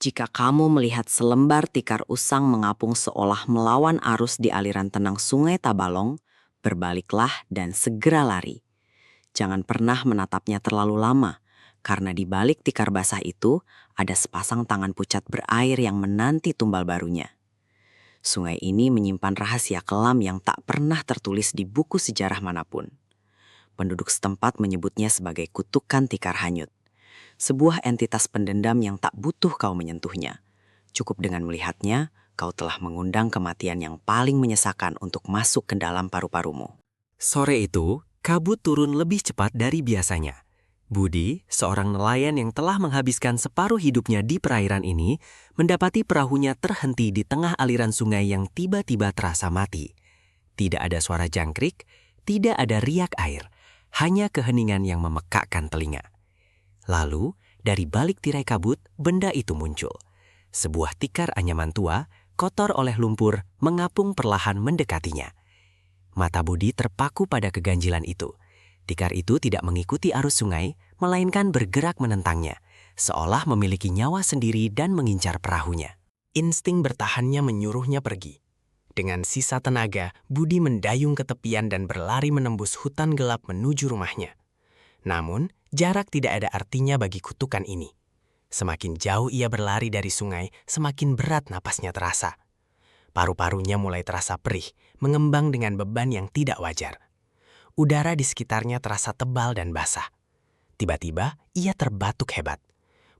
Jika kamu melihat selembar tikar usang mengapung seolah melawan arus di aliran tenang Sungai Tabalong, berbaliklah dan segera lari. Jangan pernah menatapnya terlalu lama, karena di balik tikar basah itu ada sepasang tangan pucat berair yang menanti tumbal barunya. Sungai ini menyimpan rahasia kelam yang tak pernah tertulis di buku sejarah manapun. Penduduk setempat menyebutnya sebagai kutukan tikar hanyut. Sebuah entitas pendendam yang tak butuh kau menyentuhnya. Cukup dengan melihatnya, kau telah mengundang kematian yang paling menyesakan untuk masuk ke dalam paru-parumu. Sore itu, kabut turun lebih cepat dari biasanya. Budi, seorang nelayan yang telah menghabiskan separuh hidupnya di perairan ini, mendapati perahunya terhenti di tengah aliran sungai yang tiba-tiba terasa mati. Tidak ada suara jangkrik, tidak ada riak air, hanya keheningan yang memekakkan telinga. Lalu, dari balik tirai kabut, benda itu muncul. Sebuah tikar anyaman tua, kotor oleh lumpur, mengapung perlahan mendekatinya. Mata Budi terpaku pada keganjilan itu. Tikar itu tidak mengikuti arus sungai, melainkan bergerak menentangnya, seolah memiliki nyawa sendiri dan mengincar perahunya. Insting bertahannya menyuruhnya pergi. Dengan sisa tenaga, Budi mendayung ke tepian dan berlari menembus hutan gelap menuju rumahnya. Namun, jarak tidak ada artinya bagi kutukan ini. Semakin jauh ia berlari dari sungai, semakin berat napasnya terasa. Paru-parunya mulai terasa perih, mengembang dengan beban yang tidak wajar. Udara di sekitarnya terasa tebal dan basah. Tiba-tiba, ia terbatuk hebat.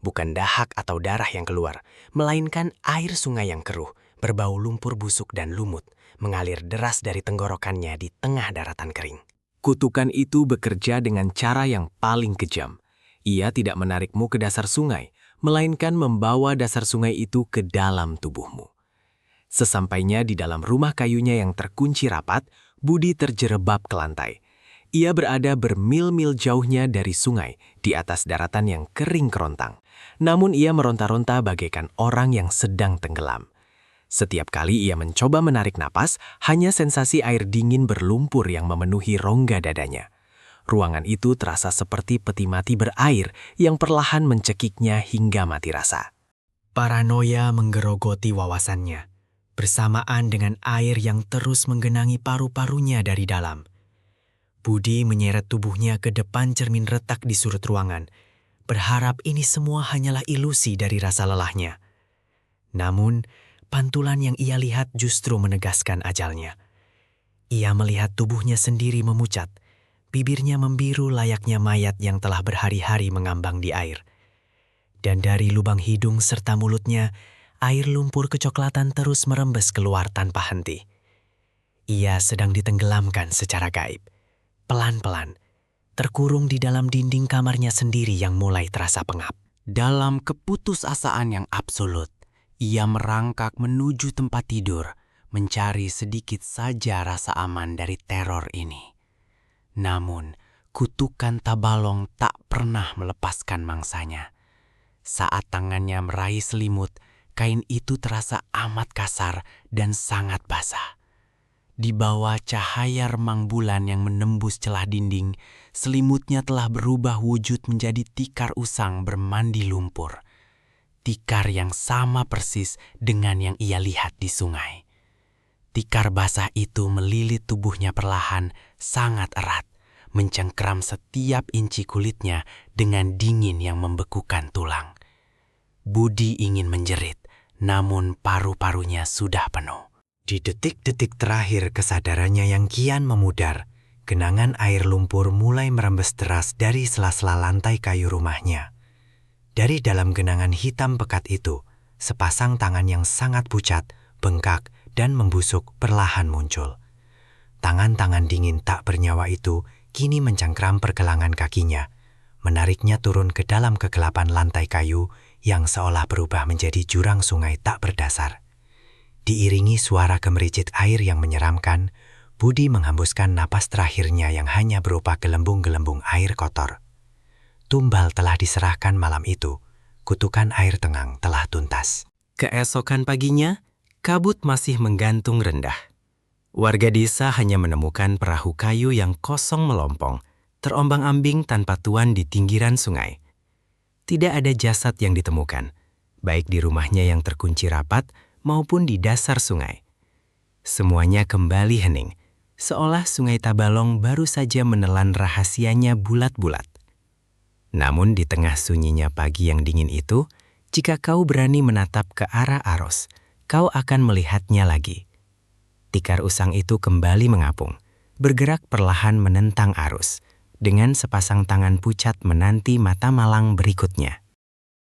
Bukan dahak atau darah yang keluar, melainkan air sungai yang keruh, berbau lumpur busuk dan lumut, mengalir deras dari tenggorokannya di tengah daratan kering. Kutukan itu bekerja dengan cara yang paling kejam. Ia tidak menarikmu ke dasar sungai, melainkan membawa dasar sungai itu ke dalam tubuhmu. Sesampainya di dalam rumah kayunya yang terkunci rapat, Budi terjerebab ke lantai. Ia berada bermil-mil jauhnya dari sungai, di atas daratan yang kering kerontang. Namun ia meronta-ronta bagaikan orang yang sedang tenggelam. Setiap kali ia mencoba menarik napas, hanya sensasi air dingin berlumpur yang memenuhi rongga dadanya. Ruangan itu terasa seperti peti mati berair yang perlahan mencekiknya hingga mati rasa. Paranoia menggerogoti wawasannya, bersamaan dengan air yang terus menggenangi paru-parunya dari dalam. Budi menyeret tubuhnya ke depan cermin retak di sudut ruangan, berharap ini semua hanyalah ilusi dari rasa lelahnya. Namun, pantulan yang ia lihat justru menegaskan ajalnya. Ia melihat tubuhnya sendiri memucat, bibirnya membiru layaknya mayat yang telah berhari-hari mengambang di air. Dan dari lubang hidung serta mulutnya, air lumpur kecoklatan terus merembes keluar tanpa henti. Ia sedang ditenggelamkan secara gaib, pelan-pelan, terkurung di dalam dinding kamarnya sendiri yang mulai terasa pengap. Dalam keputusasaan yang absolut, ia merangkak menuju tempat tidur, mencari sedikit saja rasa aman dari teror ini. Namun, kutukan Tabalong tak pernah melepaskan mangsanya. Saat tangannya meraih selimut, kain itu terasa amat kasar dan sangat basah. Di bawah cahaya remang bulan yang menembus celah dinding, selimutnya telah berubah wujud menjadi tikar usang bermandi lumpur. Tikar yang sama persis dengan yang ia lihat di sungai. Tikar basah itu melilit tubuhnya perlahan, sangat erat, mencengkeram setiap inci kulitnya dengan dingin yang membekukan tulang. Budi ingin menjerit, namun paru-parunya sudah penuh. Di detik-detik terakhir kesadarannya yang kian memudar, genangan air lumpur mulai merembes deras dari sela-sela lantai kayu rumahnya. Dari dalam genangan hitam pekat itu, sepasang tangan yang sangat pucat, bengkak, dan membusuk perlahan muncul. Tangan-tangan dingin tak bernyawa itu kini mencengkram pergelangan kakinya, menariknya turun ke dalam kegelapan lantai kayu yang seolah berubah menjadi jurang sungai tak berdasar. Diiringi suara gemericit air yang menyeramkan, Budi menghembuskan napas terakhirnya yang hanya berupa gelembung-gelembung air kotor. Tumbal telah diserahkan malam itu, kutukan air tengang telah tuntas. Keesokan paginya, kabut masih menggantung rendah. Warga desa hanya menemukan perahu kayu yang kosong melompong, terombang-ambing tanpa tuan di pinggiran sungai. Tidak ada jasad yang ditemukan, baik di rumahnya yang terkunci rapat maupun di dasar sungai. Semuanya kembali hening, seolah Sungai Tabalong baru saja menelan rahasianya bulat-bulat. Namun di tengah sunyinya pagi yang dingin itu, jika kau berani menatap ke arah arus, kau akan melihatnya lagi. Tikar usang itu kembali mengapung, bergerak perlahan menentang arus, dengan sepasang tangan pucat menanti mata malang berikutnya.